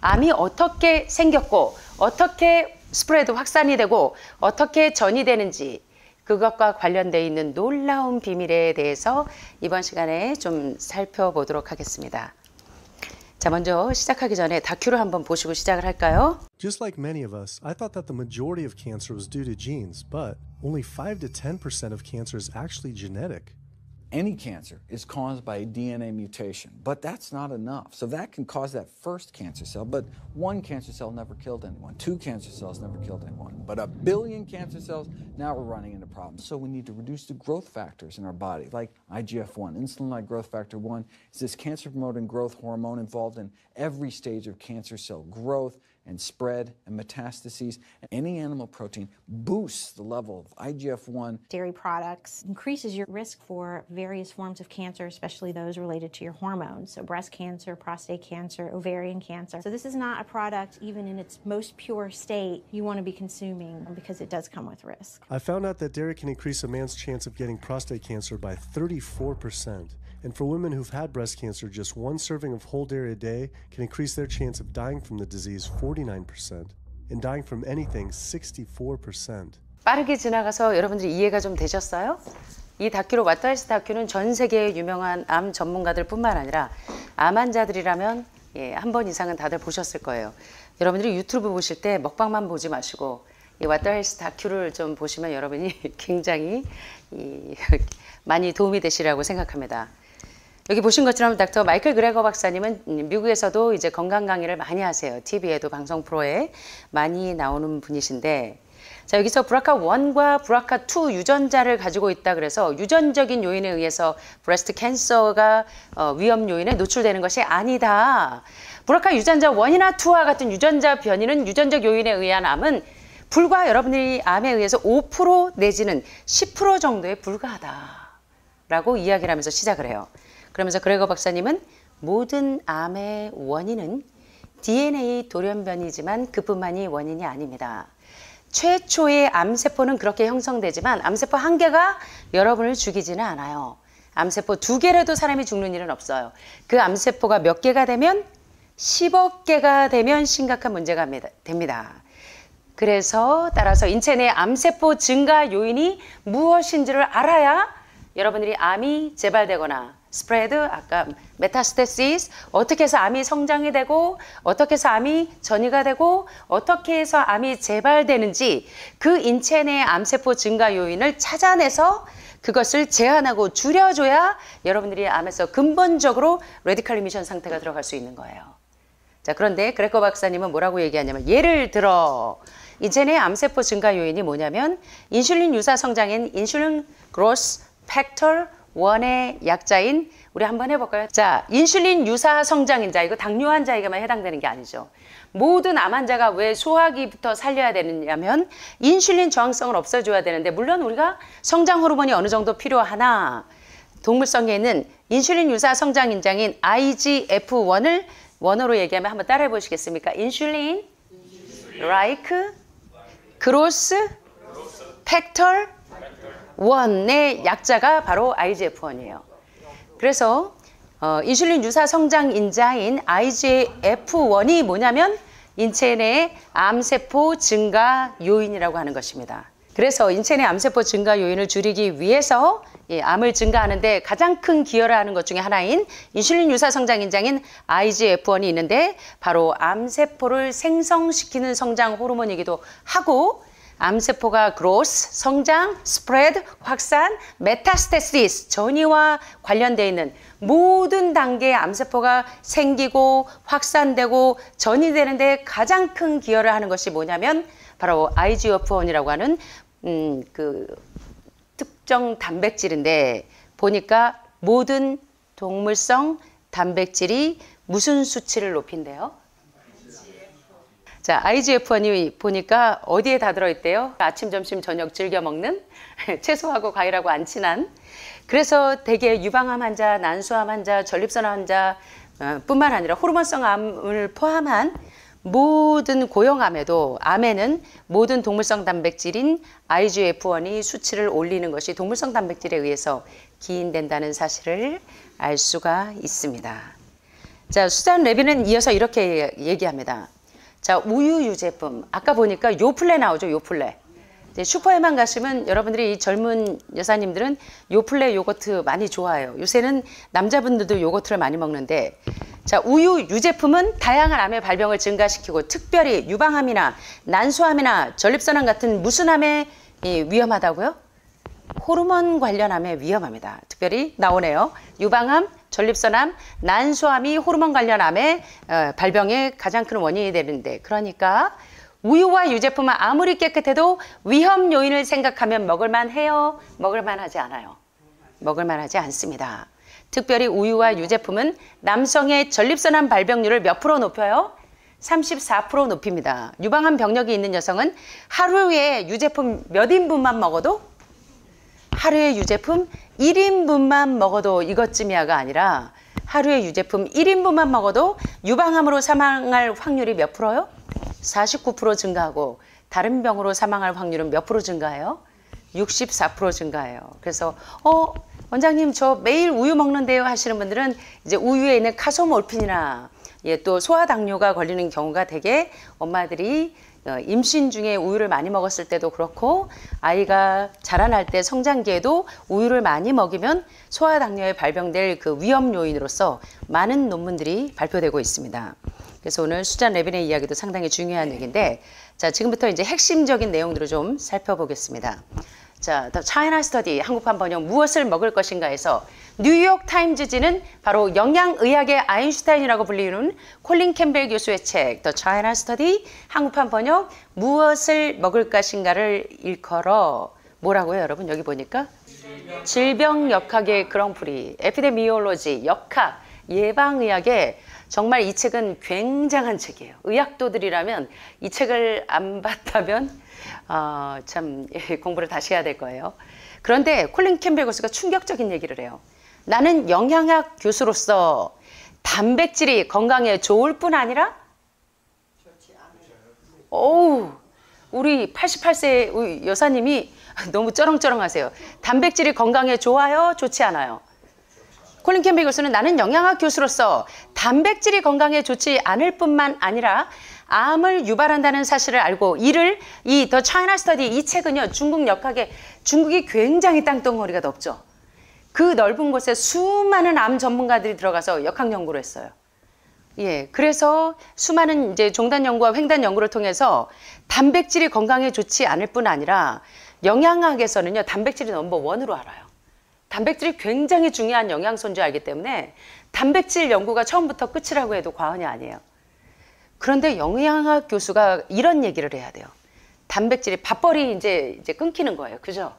암이 어떻게 생겼고 어떻게 스프레드 확산이 되고 어떻게 전이 되는지 그것과 관련되어 있는 놀라운 비밀에 대해서 이번 시간에 좀 살펴보도록 하겠습니다. 자, 먼저 시작하기 전에 다큐를 한번 보시고 시작을 할까요? Just like many of us, I thought that the majority of cancer was due to genes, but only 5 to 10% of cancer is actually genetic. Any cancer is caused by a DNA mutation, but that's not enough. So that can cause that first cancer cell, but one cancer cell never killed anyone. 2 cancer cells never killed anyone. But 1 billion cancer cells, now we're running into problems. So we need to reduce the growth factors in our body, like IGF-1. Insulin-like growth factor 1 is this cancer-promoting growth hormone involved in every stage of cancer cell growth and spread and metastases. Any animal protein boosts the level of IGF-1. Dairy products increases your risk for various forms of cancer, especially those related to your hormones. So breast cancer, prostate cancer, ovarian cancer. So this is not a product, even in its most pure state, you want to be consuming because it does come with risk. I found out that dairy can increase a man's chance of getting prostate cancer by 34%. And for women who've had breast cancer, just 1 serving of whole dairy a day can increase their chance of dying from the disease 49% and dying from anything 64%. 빠르게 지나가서 여러분들이 이해가 좀 되셨어요? 이 다큐로 왓더헬스 다큐는 전 세계의 유명한 암 전문가들 뿐만 아니라 암 환자들이라면 한 번 이상은 다들 보셨을 거예요. 여러분들이 유튜브 보실 때 먹방만 보지 마시고 이 왓더헬스 다큐를 좀 보시면 여러분이 굉장히 많이 도움이 되시리라고 생각합니다. 여기 보신 것처럼 닥터 마이클 그레거 박사님은 미국에서도 이제 건강 강의를 많이 하세요. TV에도 방송 프로에 많이 나오는 분이신데, 자, 여기서 BRCA1과 BRCA2 유전자를 가지고 있다 그래서 유전적인 요인에 의해서 브레스트 캔서가 위험 요인에 노출되는 것이 아니다. BRCA 유전자 1이나 2와 같은 유전자 변이는 유전적 요인에 의한 암은 불과 여러분들이 암에 의해서 5% 내지는 10% 정도에 불과하다라고 이야기를 하면서 시작을 해요. 그러면서 그레거 박사님은 모든 암의 원인은 DNA 돌연변이지만 그뿐만이 원인이 아닙니다. 최초의 암세포는 그렇게 형성되지만 암세포 1개가 여러분을 죽이지는 않아요. 암세포 2개라도 사람이 죽는 일은 없어요. 그 암세포가 몇 개가 되면 10억 개가 되면 심각한 문제가 됩니다. 그래서 따라서 인체 내 암세포 증가 요인이 무엇인지를 알아야 여러분들이 암이 재발되거나 스프레드, 아까 메타스테시스, 어떻게 해서 암이 성장이 되고 어떻게 해서 암이 전이가 되고 어떻게 해서 암이 재발되는지 그 인체 내 암세포 증가 요인을 찾아내서 그것을 제한하고 줄여줘야 여러분들이 암에서 근본적으로 레디컬 리미션 상태가 들어갈 수 있는 거예요. 자, 그런데 그레거 박사님은 뭐라고 얘기하냐면, 예를 들어 인체 내 암세포 증가 요인이 뭐냐면 인슐린 유사 성장인 인슐린 그로스 팩터 1의 약자인, 우리 한번 해볼까요? 자, 인슐린 유사 성장인자, 이거 당뇨 환자에게만 해당되는 게 아니죠. 모든 암 환자가 왜 소화기부터 살려야 되느냐면 인슐린 저항성을 없애줘야 되는데, 물론 우리가 성장 호르몬이 어느 정도 필요하나 동물성에 있는 인슐린 유사 성장인자인 IGF-1을 원어로 얘기하면 한번 따라해 보시겠습니까? 인슐린, like, growth, factor 1의 약자가 바로 IGF-1이에요. 그래서 인슐린 유사 성장인자인 IGF-1이 뭐냐면 인체 내 암세포 증가 요인이라고 하는 것입니다. 그래서 인체 내 암세포 증가 요인을 줄이기 위해서 암을 증가하는데 가장 큰 기여를 하는 것 중에 하나인 인슐린 유사 성장인자인 IGF-1이 있는데, 바로 암세포를 생성시키는 성장 호르몬이기도 하고, 암세포가 그로스, 성장, 스프레드, 확산, 메타스테시스, 전이와 관련되어 있는 모든 단계의 암세포가 생기고 확산되고 전이 되는데 가장 큰 기여를 하는 것이 뭐냐면 바로 IGF-1이라고 하는 그 특정 단백질인데, 보니까 모든 동물성 단백질이 무슨 수치를 높인대요? 자, IGF-1이 보니까 어디에 다 들어있대요? 아침, 점심, 저녁 즐겨 먹는 채소하고 과일하고 안 친한. 그래서 대개 유방암 환자, 난소암 환자, 전립선 환자 뿐만 아니라 호르몬성 암을 포함한 모든 고형암에도, 암에는 모든 동물성 단백질인 IGF-1이 수치를 올리는 것이 동물성 단백질에 의해서 기인된다는 사실을 알 수가 있습니다. 자, 수잔 레빈은 이어서 이렇게 얘기합니다. 자, 우유 유제품. 아까 보니까 요플레 나오죠, 요플레. 이제 슈퍼에만 가시면 여러분들이 이 젊은 여사님들은 요플레 요거트 많이 좋아해요. 요새는 남자분들도 요거트를 많이 먹는데, 자, 우유 유제품은 다양한 암의 발병을 증가시키고 특별히 유방암이나 난소암이나 전립선암 같은 무슨 암에 위험하다고요? 호르몬 관련 암에 위험합니다. 특별히 나오네요. 유방암, 전립선암, 난소암이 호르몬 관련 암의 발병의 가장 큰 원인이 되는데, 그러니까 우유와 유제품은 아무리 깨끗해도 위험 요인을 생각하면 먹을만 해요? 먹을만 하지 않아요. 먹을만 하지 않습니다. 특별히 우유와 유제품은 남성의 전립선암 발병률을 몇 프로 높여요? 34% 높입니다. 유방암 병력이 있는 여성은 하루에 유제품 몇 인분만 먹어도? 하루에 유제품 1인분만 먹어도 이것쯤이야가 아니라 하루에 유제품 1인분만 먹어도 유방암으로 사망할 확률이 몇 프로요? 49% 증가하고 다른 병으로 사망할 확률은 몇 프로 증가해요? 64% 증가해요. 그래서 원장님 저 매일 우유 먹는데요 하시는 분들은 이제 우유에 있는 카소몰핀이나 또 소아당뇨가 걸리는 경우가 되게 엄마들이 임신 중에 우유를 많이 먹었을 때도 그렇고 아이가 자라날 때 성장기에도 우유를 많이 먹이면 소아당뇨에 발병될 그 위험 요인으로서 많은 논문들이 발표되고 있습니다. 그래서 오늘 수잔 레빈의 이야기도 상당히 중요한 얘기인데, 자, 지금부터 이제 핵심적인 내용들을 좀 살펴보겠습니다. 자, The China Study 한국판 번역 무엇을 먹을 것인가에서 뉴욕 타임즈지는 바로 영양의학의 아인슈타인이라고 불리는 콜린 캠벨 교수의 책 The China Study 한국판 번역 무엇을 먹을 것인가를 일컬어 뭐라고요, 여러분? 여기 보니까 질병역학의 그랑프리, 에피데미올로지, 역학, 예방의학의 정말 이 책은 굉장한 책이에요. 의학도들이라면 이 책을 안 봤다면 참 공부를 다시 해야 될 거예요. 그런데 콜린 캠벨 교수가 충격적인 얘기를 해요. 나는 영양학 교수로서 단백질이 건강에 좋을 뿐 아니라 우리 88세 우리 여사님이 너무 쩌렁쩌렁하세요. 단백질이 건강에 좋아요? 좋지 않아요? 콜린 캠벨 교수는 나는 영양학 교수로서 단백질이 건강에 좋지 않을 뿐만 아니라 암을 유발한다는 사실을 알고 이를 이 더 차이나 스터디 이 책은요 중국 역학에 중국이 굉장히 땅덩어리가 넓죠. 그 넓은 곳에 수많은 암 전문가들이 들어가서 역학 연구를 했어요. 예, 그래서 수많은 이제 종단 연구와 횡단 연구를 통해서 단백질이 건강에 좋지 않을 뿐 아니라 영양학에서는요 단백질이 넘버 원으로 알아요. 단백질이 굉장히 중요한 영양소인 줄 알기 때문에 단백질 연구가 처음부터 끝이라고 해도 과언이 아니에요. 그런데 영양학 교수가 이런 얘기를 해야 돼요. 단백질이 밥벌이 이제 끊기는 거예요. 그죠?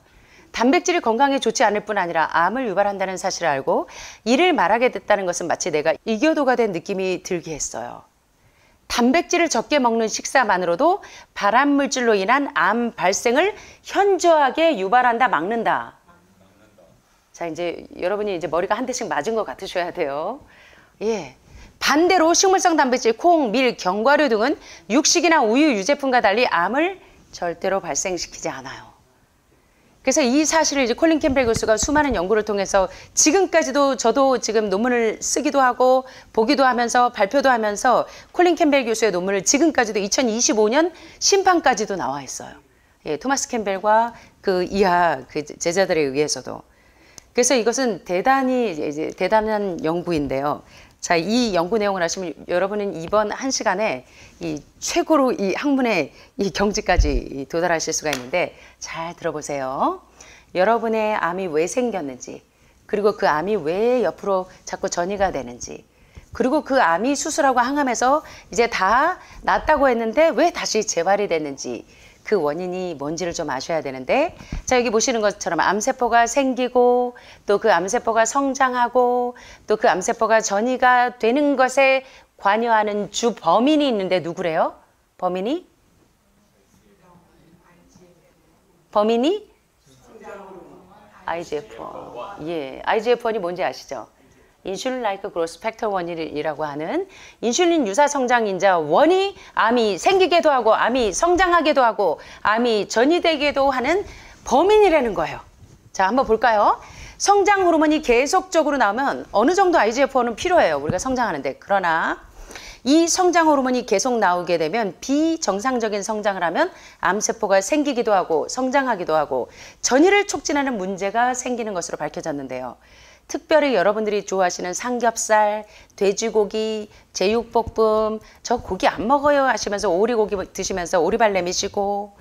단백질이 건강에 좋지 않을 뿐 아니라 암을 유발한다는 사실을 알고 이를 말하게 됐다는 것은 마치 내가 이교도가 된 느낌이 들게 했어요. 단백질을 적게 먹는 식사만으로도 발암물질로 인한 암 발생을 현저하게 유발한다, 막는다. 자, 이제 여러분이 이제 머리가 한 대씩 맞은 것 같으셔야 돼요. 예. 반대로 식물성 단백질, 콩, 밀, 견과류 등은 육식이나 우유, 유제품과 달리 암을 절대로 발생시키지 않아요. 그래서 이 사실을 이제 콜린 캠벨 교수가 수많은 연구를 통해서 지금까지도 저도 지금 논문을 쓰기도 하고 보기도 하면서 발표도 하면서 콜린 캠벨 교수의 논문을 지금까지도 2025년 심판까지도 나와 있어요. 예, 토마스 캠벨과 그 이하 그 제자들에 의해서도. 그래서 이것은 대단히 이제 대단한 연구인데요. 자, 이 연구 내용을 하시면 여러분은 이번 한 시간에 이 최고로 이 학문의 이 경지까지 도달하실 수가 있는데 잘 들어보세요. 여러분의 암이 왜 생겼는지, 그리고 그 암이 왜 옆으로 자꾸 전이가 되는지, 그리고 그 암이 수술하고 항암해서 이제 다 낫다고 했는데 왜 다시 재발이 됐는지 그 원인이 뭔지를 좀 아셔야 되는데, 자, 여기 보시는 것처럼 암세포가 생기고 또 그 암세포가 성장하고 또 그 암세포가 전이가 되는 것에 관여하는 주 범인이 있는데 누구래요? 범인이? IGF-1. 예, IGF-1이 뭔지 아시죠? 인슐린 라이크 그로스 팩터 1이라고 하는 인슐린 유사 성장인자 1이 암이 생기게도 하고 암이 성장하게도 하고 암이 전이되기도 하는 범인이라는 거예요. 자, 한번 볼까요? 성장 호르몬이 계속적으로 나오면 어느 정도 IGF-1은 필요해요. 우리가 성장하는데. 그러나 이 성장 호르몬이 계속 나오게 되면 비정상적인 성장을 하면 암세포가 생기기도 하고 성장하기도 하고 전이를 촉진하는 문제가 생기는 것으로 밝혀졌는데요. 특별히 여러분들이 좋아하시는 삼겹살, 돼지고기, 제육볶음, 저 고기 안 먹어요 하시면서 오리고기 드시면서 오리발 내미시고,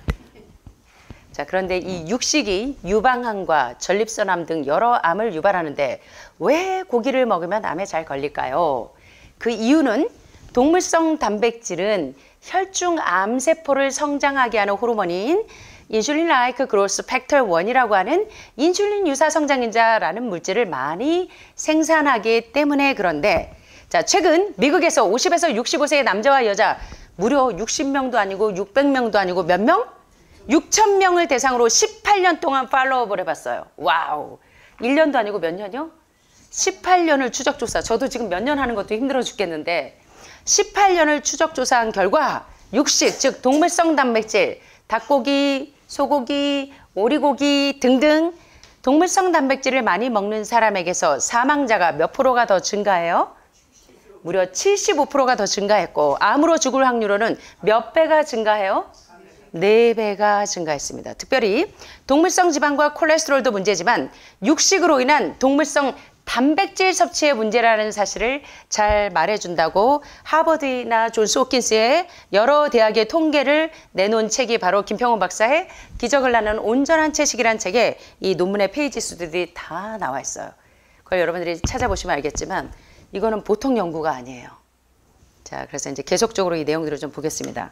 자, 그런데 이 육식이 유방암과 전립선암 등 여러 암을 유발하는데 왜 고기를 먹으면 암에 잘 걸릴까요? 그 이유는 동물성 단백질은 혈중 암세포를 성장하게 하는 호르몬인 인슐린 라이크 그로스 팩터 1이라고 하는 인슐린 유사 성장인자라는 물질을 많이 생산하기 때문에 그런데, 자, 최근 미국에서 50에서 65세의 남자와 여자 무려 60명도 아니고 600명도 아니고 몇 명? 6,000명을 대상으로 18년 동안 팔로우업을 해봤어요. 와우. 1년도 아니고 몇 년이요? 18년을 추적조사. 저도 지금 몇 년 하는 것도 힘들어 죽겠는데 18년을 추적조사한 결과 육식, 즉 동물성 단백질, 닭고기, 소고기, 오리고기 등등 동물성 단백질을 많이 먹는 사람에게서 사망자가 몇 프로가 더 증가해요? 무려 75%가 더 증가했고, 암으로 죽을 확률은 몇 배가 증가해요? 4배가 증가했습니다. 특별히 동물성 지방과 콜레스테롤도 문제지만 육식으로 인한 동물성 단백질 섭취의 문제라는 사실을 잘 말해준다고 하버드나 존스 홉킨스의 여러 대학의 통계를 내놓은 책이 바로 김평훈 박사의 기적을 낳는 온전한 채식이라는 책에 이 논문의 페이지 수들이 다 나와 있어요. 그걸 여러분들이 찾아보시면 알겠지만 이거는 보통 연구가 아니에요. 자, 그래서 이제 계속적으로 이 내용들을 좀 보겠습니다.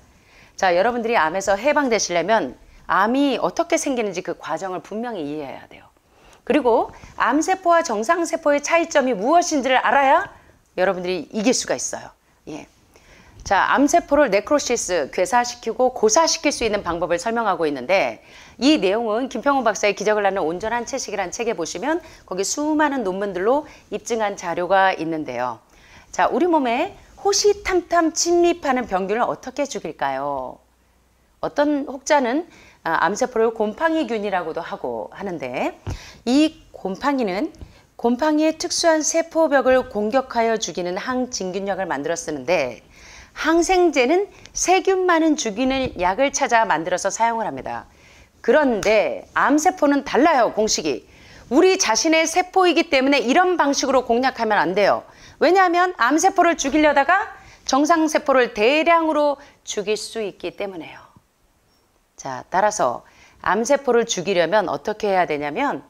자, 여러분들이 암에서 해방되시려면 암이 어떻게 생기는지 그 과정을 분명히 이해해야 돼요. 그리고 암세포와 정상세포의 차이점이 무엇인지를 알아야 여러분들이 이길 수가 있어요. 예. 자, 암세포를 네크로시스, 괴사시키고 고사시킬 수 있는 방법을 설명하고 있는데 이 내용은 김평훈 박사의 기적을 낳는 온전한 채식이라는 책에 보시면 거기 수많은 논문들로 입증한 자료가 있는데요. 자, 우리 몸에 호시탐탐 침입하는 병균을 어떻게 죽일까요? 어떤 혹자는 암세포를 곰팡이균이라고도 하고 하는데 이 곰팡이의 특수한 세포벽을 공격하여 죽이는 항진균약을 만들어 쓰는데 항생제는 세균만은 죽이는 약을 찾아 만들어서 사용을 합니다. 그런데 암세포는 달라요, 공식이. 우리 자신의 세포이기 때문에 이런 방식으로 공략하면 안 돼요. 왜냐하면 암세포를 죽이려다가 정상세포를 대량으로 죽일 수 있기 때문에요. 자, 따라서 암세포를 죽이려면 어떻게 해야 되냐면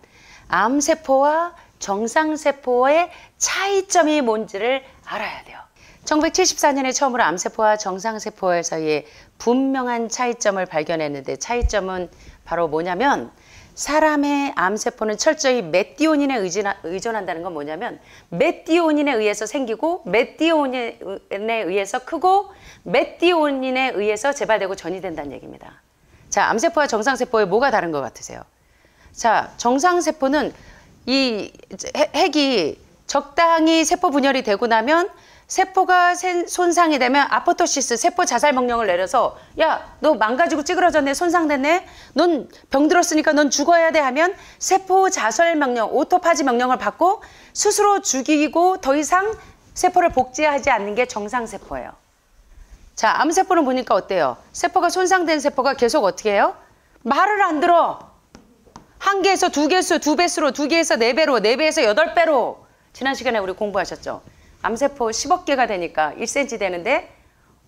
암세포와 정상세포의 차이점이 뭔지를 알아야 돼요. 1974년에 처음으로 암세포와 정상세포 사이에 분명한 차이점을 발견했는데 차이점은 바로 뭐냐면 사람의 암세포는 철저히 메띠오닌에 의존한다는 건 뭐냐면 메띠오닌에 의해서 생기고 메띠오닌에 의해서 크고 메띠오닌에 의해서 재발되고 전이 된다는 얘기입니다. 자, 암세포와 정상세포에 뭐가 다른 것 같으세요? 자, 정상세포는 이 핵이 적당히 세포 분열이 되고 나면 세포가 손상이 되면 아포토시스, 세포 자살 명령을 내려서 야, 너 망가지고 찌그러졌네, 손상됐네, 넌 병들었으니까 넌 죽어야 돼 하면 세포 자살 명령, 오토파지 명령을 받고 스스로 죽이고 더 이상 세포를 복제하지 않는 게 정상세포예요. 자, 암세포는 보니까 어때요? 세포가 손상된 세포가 계속 어떻게 해요? 말을 안 들어. 1개에서 2개수, 2배수로, 2개에서 4배로, 4배에서 8배로. 지난 시간에 우리 공부하셨죠? 암세포 10억 개가 되니까 1cm 되는데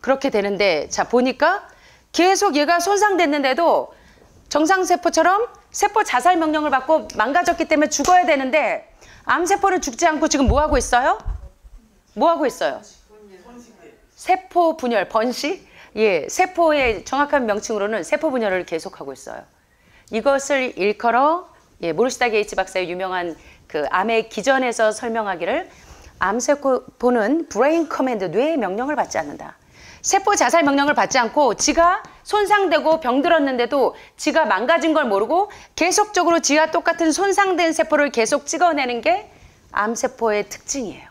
그렇게 되는데 자, 보니까 계속 얘가 손상됐는데도 정상세포처럼 세포 자살 명령을 받고 망가졌기 때문에 죽어야 되는데 암세포는 죽지 않고 지금 뭐 하고 있어요? 뭐 하고 있어요? 세포 분열, 번식? 예, 세포의 정확한 명칭으로는 세포 분열을 계속하고 있어요. 이것을 일컬어 모르시다 게이츠 박사의 유명한 그 암의 기전에서 설명하기를 암세포는 브레인 커맨드, 뇌의 명령을 받지 않는다. 세포 자살 명령을 받지 않고 지가 손상되고 병들었는데도 지가 망가진 걸 모르고 계속적으로 지와 똑같은 손상된 세포를 계속 찍어내는 게 암세포의 특징이에요.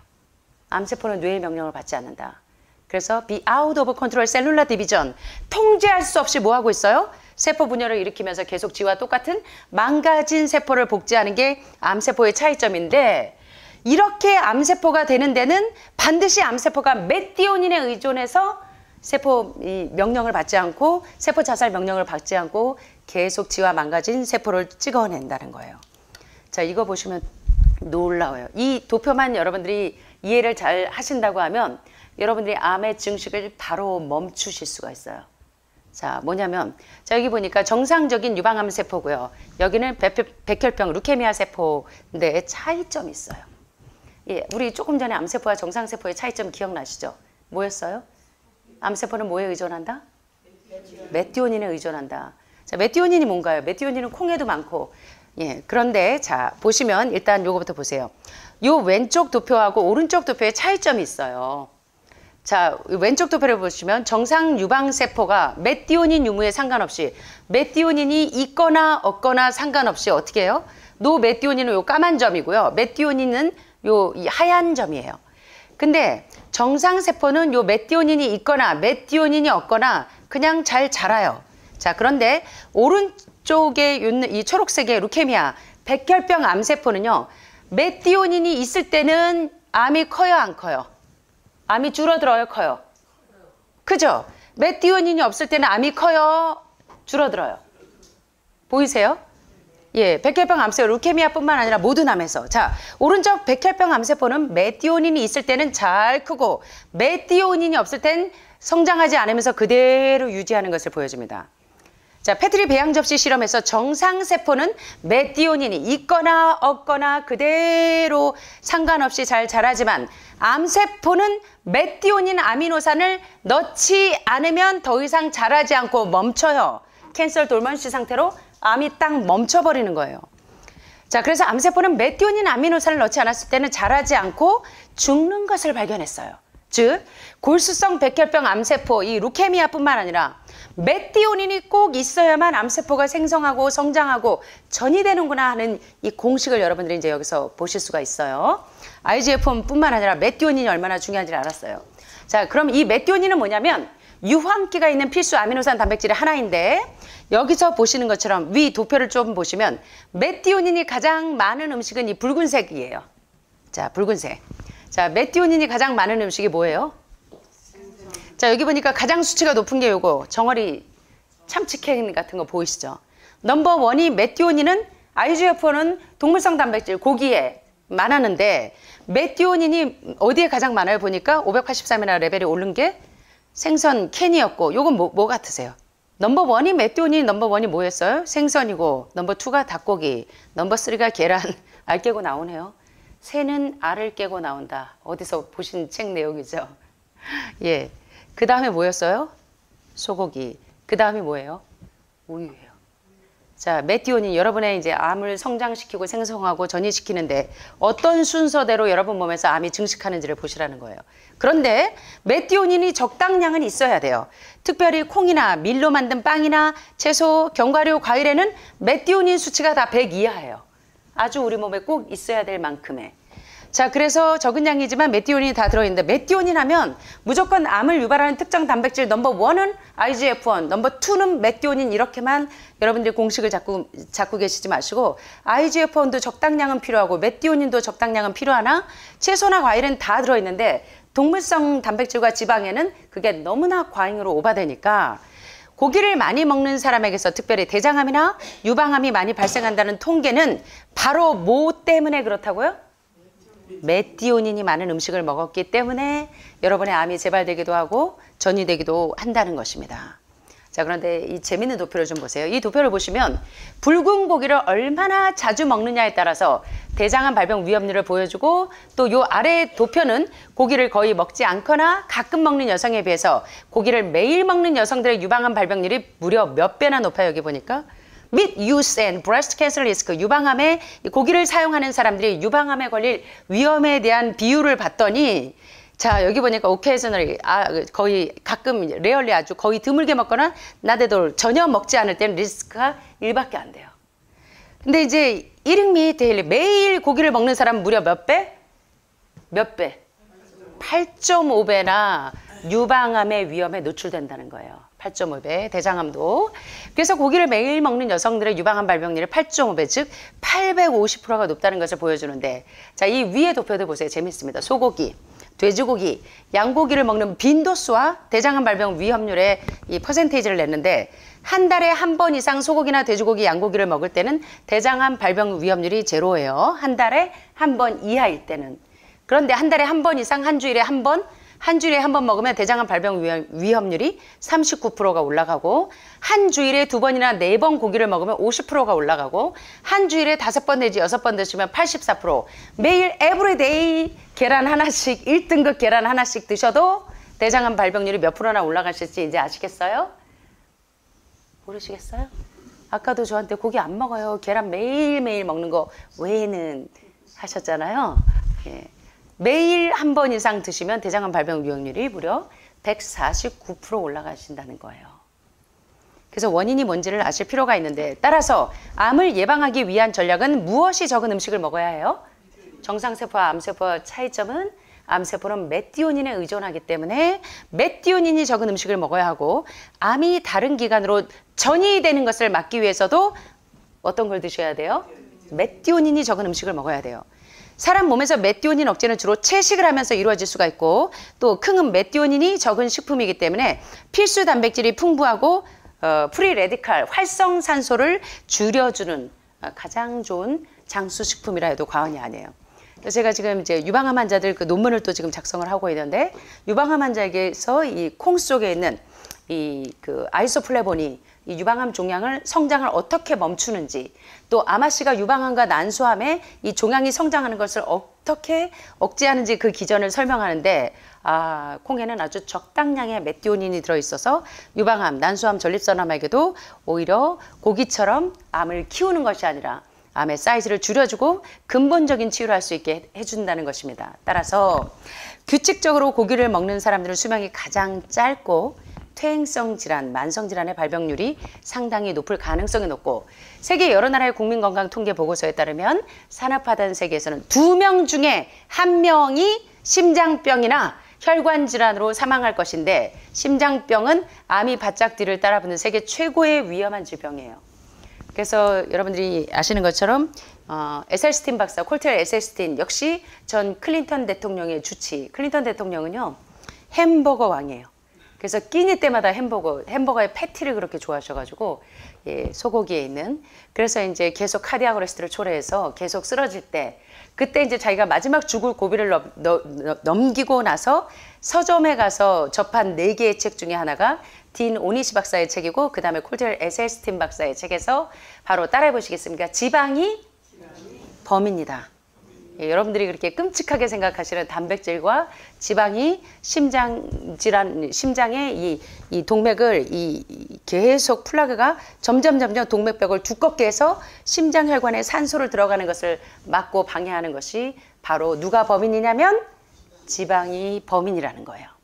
암세포는 뇌의 명령을 받지 않는다. 그래서 be out of control cellular division, 통제할 수 없이 뭐 하고 있어요? 세포 분열을 일으키면서 계속 지와 똑같은 망가진 세포를 복제하는 게 암세포의 차이점인데, 이렇게 암세포가 되는 데는 반드시 암세포가 메티오닌에 의존해서 세포 명령을 받지 않고, 세포 자살 명령을 받지 않고 계속 지와 망가진 세포를 찍어낸다는 거예요. 자, 이거 보시면 놀라워요. 이 도표만 여러분들이 이해를 잘 하신다고 하면 여러분들이 암의 증식을 바로 멈추실 수가 있어요. 자, 뭐냐면, 자, 여기 보니까 정상적인 유방암 세포고요. 여기는 백혈병 루케미아 세포인데 차이점이 있어요. 예, 우리 조금 전에 암세포와 정상세포의 차이점 기억나시죠? 뭐였어요? 암세포는 뭐에 의존한다? 메티오닌에 의존한다. 자, 메티오닌이 뭔가요? 메티오닌은 콩에도 많고, 예, 그런데 자, 보시면 일단 요거부터 보세요. 요 왼쪽 도표하고 오른쪽 도표에 차이점이 있어요. 자, 왼쪽 도표를 보시면 정상 유방세포가 메티오닌 유무에 상관없이, 메티오닌이 있거나 없거나 상관없이 어떻게 해요? 노메티오닌은 요 까만 점이고요. 메티오닌은 요 하얀 점이에요. 근데 정상세포는 요 메티오닌이 있거나 메티오닌이 없거나 그냥 잘 자라요. 자, 그런데 오른쪽에 있는 이 초록색의 루케미아, 백혈병 암세포는요, 메티오닌이 있을 때는 암이 커요, 안 커요? 암이 줄어들어요, 커요? 그죠? 메티오닌이 없을 때는 암이 커요, 줄어들어요? 보이세요? 예, 백혈병 암세포, 루케미아뿐만 아니라 모든 암에서. 자, 오른쪽 백혈병 암세포는 메티오닌이 있을 때는 잘 크고, 메티오닌이 없을 땐 성장하지 않으면서 그대로 유지하는 것을 보여줍니다. 자, 패트리 배양 접시 실험에서 정상세포는 메티오닌이 있거나 없거나 그대로 상관없이 잘 자라지만, 암세포는 메티오닌 아미노산을 넣지 않으면 더 이상 자라지 않고 멈춰요. 캔서 돌먼시 상태로 암이 딱 멈춰버리는 거예요. 자, 그래서 암세포는 메티오닌 아미노산을 넣지 않았을 때는 자라지 않고 죽는 것을 발견했어요. 즉, 골수성 백혈병 암세포, 이 루케미아뿐만 아니라 메티오닌이 꼭 있어야만 암세포가 생성하고 성장하고 전이되는구나 하는 이 공식을 여러분들이 이제 여기서 보실 수가 있어요. IGF-1뿐만 아니라 메티오닌이 얼마나 중요한지를 알았어요. 자, 그럼 이 메티오닌은 뭐냐면 유황기가 있는 필수 아미노산 단백질의 하나인데, 여기서 보시는 것처럼 위 도표를 좀 보시면 메티오닌이 가장 많은 음식은 이 붉은색이에요. 자, 붉은색. 자, 메티오닌이 가장 많은 음식이 뭐예요? 자, 여기 보니까 가장 수치가 높은 게 요거 정어리 참치캔 같은 거 보이시죠? 넘버 원이 메티오닌은, IGF-1은 동물성 단백질 고기에 많았는데, 메티오닌이 어디에 가장 많아요? 보니까 583이나 레벨이 오른 게 생선 캔이었고, 요건 뭐 같으세요? 넘버 원이 메티오닌이 넘버 원이 뭐였어요? 생선이고, 넘버 2가 닭고기, 넘버 3가 계란. 알 깨고 나오네요. 새는 알을 깨고 나온다. 어디서 보신 책 내용이죠? 예. 그 다음에 뭐였어요? 소고기. 그 다음이 뭐예요? 우유예요. 자, 메티오닌 여러분의 이제 암을 성장시키고 생성하고 전이시키는데 어떤 순서대로 여러분 몸에서 암이 증식하는지를 보시라는 거예요. 그런데 메티오닌이 적당량은 있어야 돼요. 특별히 콩이나 밀로 만든 빵이나 채소, 견과류, 과일에는 메티오닌 수치가 다 100 이하예요. 아주 우리 몸에 꼭 있어야 될 만큼의. 자, 그래서 적은 양이지만 메티오닌이 다 들어있는데, 메티오닌 하면 무조건 암을 유발하는 특정 단백질 넘버 1은 IGF-1, 넘버 2는 메티오닌, 이렇게만 여러분들이 공식을 잡고 계시지 마시고, IGF-1도 적당량은 필요하고 메티오닌도 적당량은 필요하나 채소나 과일은 다 들어있는데, 동물성 단백질과 지방에는 그게 너무나 과잉으로 오버되니까 고기를 많이 먹는 사람에게서 특별히 대장암이나 유방암이 많이 발생한다는 통계는 바로 뭐 때문에 그렇다고요? 메티오닌이 많은 음식을 먹었기 때문에 여러분의 암이 재발되기도 하고 전이되기도 한다는 것입니다. 자, 그런데 이 재밌는 도표를 좀 보세요. 이 도표를 보시면 붉은 고기를 얼마나 자주 먹느냐에 따라서 대장암 발병 위험률을 보여주고, 또 요 아래 도표는 고기를 거의 먹지 않거나 가끔 먹는 여성에 비해서 고기를 매일 먹는 여성들의 유방암 발병률이 무려 몇 배나 높아요. 여기 보니까. Meat use and breast cancer risk, 유방암에 고기를 사용하는 사람들이 유방암에 걸릴 위험에 대한 비율을 봤더니, 자, 여기 보니까 occasionally, 거의 가끔, rarely, 아주 거의 드물게 먹거나 나대돌 전혀 먹지 않을 때는 리스크가 1밖에 안 돼요. 근데 이제 eating meat daily, 매일 고기를 먹는 사람은 무려 몇 배? 몇 배? 8.5배나 유방암의 위험에 노출된다는 거예요. 8.5배, 대장암도. 그래서 고기를 매일 먹는 여성들의 유방암 발병률이 8.5배, 즉 850%가 높다는 것을 보여주는데, 자, 이 위에 도표들 보세요. 재밌습니다. 소고기, 돼지고기, 양고기를 먹는 빈도수와 대장암 발병 위험률의 이 퍼센테이지를 냈는데, 한 달에 한 번 이상 소고기나 돼지고기, 양고기를 먹을 때는 대장암 발병 위험률이 제로예요. 한 달에 한 번 이하일 때는. 그런데 한 달에 한 번 이상, 한 주일에 한 번 먹으면 대장암 발병 위험률이 39%가 올라가고, 한 주일에 2번이나 4번 고기를 먹으면 50%가 올라가고, 한 주일에 5번 내지 6번 드시면 84%. 매일 에브리데이 계란 하나씩, 1등급 계란 하나씩 드셔도 대장암 발병률이 몇 프로나 올라가실지 이제 아시겠어요? 모르시겠어요? 아까도 저한테 고기 안 먹어요, 계란 매일매일 먹는 거 왜는 하셨잖아요. 예. 매일 한 번 이상 드시면 대장암 발병 위험률이 무려 149% 올라가신다는 거예요. 그래서 원인이 뭔지를 아실 필요가 있는데, 따라서 암을 예방하기 위한 전략은 무엇이 적은 음식을 먹어야 해요? 정상세포와 암세포의 차이점은 암세포는 메티오닌에 의존하기 때문에 메티오닌이 적은 음식을 먹어야 하고, 암이 다른 기관으로 전이 되는 것을 막기 위해서도 어떤 걸 드셔야 돼요? 메티오닌이 적은 음식을 먹어야 돼요. 사람 몸에서 메티오닌 억제는 주로 채식을 하면서 이루어질 수가 있고, 또 큰 메티오닌이 적은 식품이기 때문에 필수 단백질이 풍부하고 프리 레디칼 활성산소를 줄여주는 가장 좋은 장수식품이라 해도 과언이 아니에요. 제가 지금 이제 유방암 환자들 그 논문을 또 지금 작성을 하고 있는데, 유방암 환자에게서 이 콩 속에 있는 이 그 아이소플레본이 이 유방암 종양을 성장을 어떻게 멈추는지, 또 아마씨가 유방암과 난소암에 이 종양이 성장하는 것을 어떻게 억제하는지 그 기전을 설명하는데, 콩에는 아주 적당량의 메티오닌이 들어있어서 유방암, 난소암, 전립선암에게도 오히려 고기처럼 암을 키우는 것이 아니라 암의 사이즈를 줄여주고 근본적인 치유를 할 수 있게 해준다는 것입니다. 따라서 규칙적으로 고기를 먹는 사람들은 수명이 가장 짧고 퇴행성 질환, 만성 질환의 발병률이 상당히 높을 가능성이 높고, 세계 여러 나라의 국민건강 통계 보고서에 따르면 산업화된 세계에서는 2명 중에 1명이 심장병이나 혈관 질환으로 사망할 것인데, 심장병은 암이 바짝 뒤를 따라붙는 세계 최고의 위험한 질병이에요. 그래서 여러분들이 아시는 것처럼 에셀스틴 박사, 콜텔 에셀스틴 역시 전 클린턴 대통령의 주치. 클린턴 대통령은요, 햄버거 왕이에요. 그래서 끼니 때마다 햄버거의 패티를 그렇게 좋아하셔가지고, 예, 소고기에 있는. 그래서 이제 계속 카디악 어레스트를 초래해서 계속 쓰러질 때, 그때 이제 자기가 마지막 죽을 고비를 넘기고 나서 서점에 가서 접한 4개의 책 중에 하나가 딘 오니시 박사의 책이고, 그 다음에 콜텔 에셀스틴 박사의 책에서 바로 따라해 보시겠습니까? 지방이 범입니다. 예, 여러분들이 그렇게 끔찍하게 생각하시는 단백질과 지방이 심장 질환, 심장의 이 동맥을 계속 플라그가 점점 동맥벽을 두껍게 해서 심장 혈관에 산소를 들어가는 것을 막고 방해하는 것이 바로 누가 범인이냐면 지방이 범인이라는 거예요.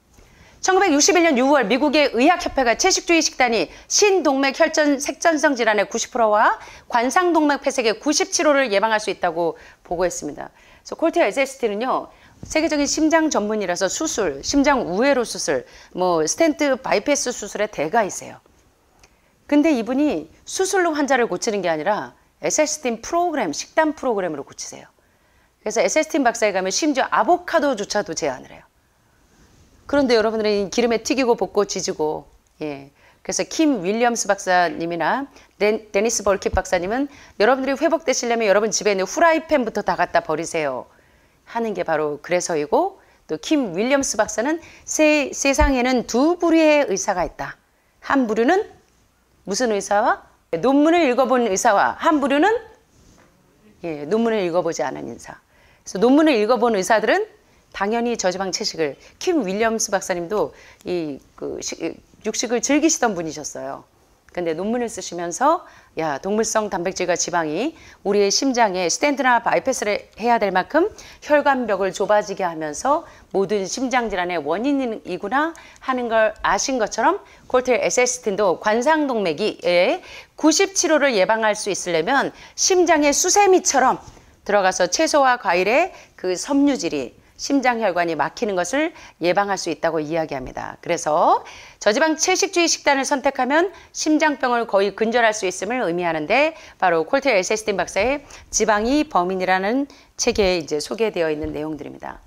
1961년 6월 미국의 의학협회가 채식주의 식단이 신동맥 혈전 색전성 질환의 90%와 관상동맥 폐색의 97%를 예방할 수 있다고 보고했습니다. 그래서 콜텔 에셀스틴은요, 세계적인 심장 전문이라서 수술, 심장 우회로 수술, 뭐 스텐트 바이패스 수술의 대가이세요. 근데 이분이 수술로 환자를 고치는 게 아니라 에셀스틴 프로그램, 식단 프로그램으로 고치세요. 그래서 에셀스틴 박사에 가면 심지어 아보카도조차도 제안을 해요. 그런데 여러분들은 기름에 튀기고 볶고 지지고, 예. 그래서 킴 윌리엄스 박사님이나 데니스 벌킷 박사님은 여러분들이 회복되시려면 여러분 집에 있는 후라이팬부터 다 갖다 버리세요 하는 게 바로 그래서이고, 또 킴 윌리엄스 박사는 세상에는 2부류의 의사가 있다. 한 부류는 무슨 의사와? 논문을 읽어본 의사와, 한 부류는 논문을 읽어보지 않은 의사. 그래서 논문을 읽어본 의사들은 당연히 저지방 채식을, 킴 윌리엄스 박사님도 육식을 즐기시던 분이셨어요. 근데 논문을 쓰시면서 동물성 단백질과 지방이 우리의 심장에 스텐트나 바이패스를 해야 될 만큼 혈관벽을 좁아지게 하면서 모든 심장 질환의 원인이구나 하는 걸 아신 것처럼, 콜텔 에셀스틴도 관상동맥이 97%를 예방할 수 있으려면 심장의 수세미처럼 들어가서 채소와 과일의 그 섬유질이 심장혈관이 막히는 것을 예방할 수 있다고 이야기합니다. 그래서 저지방 채식주의 식단을 선택하면 심장병을 거의 근절할 수 있음을 의미하는데 바로 콜트 에세스틴 박사의 지방이 범인이라는 책에 이제 소개되어 있는 내용들입니다.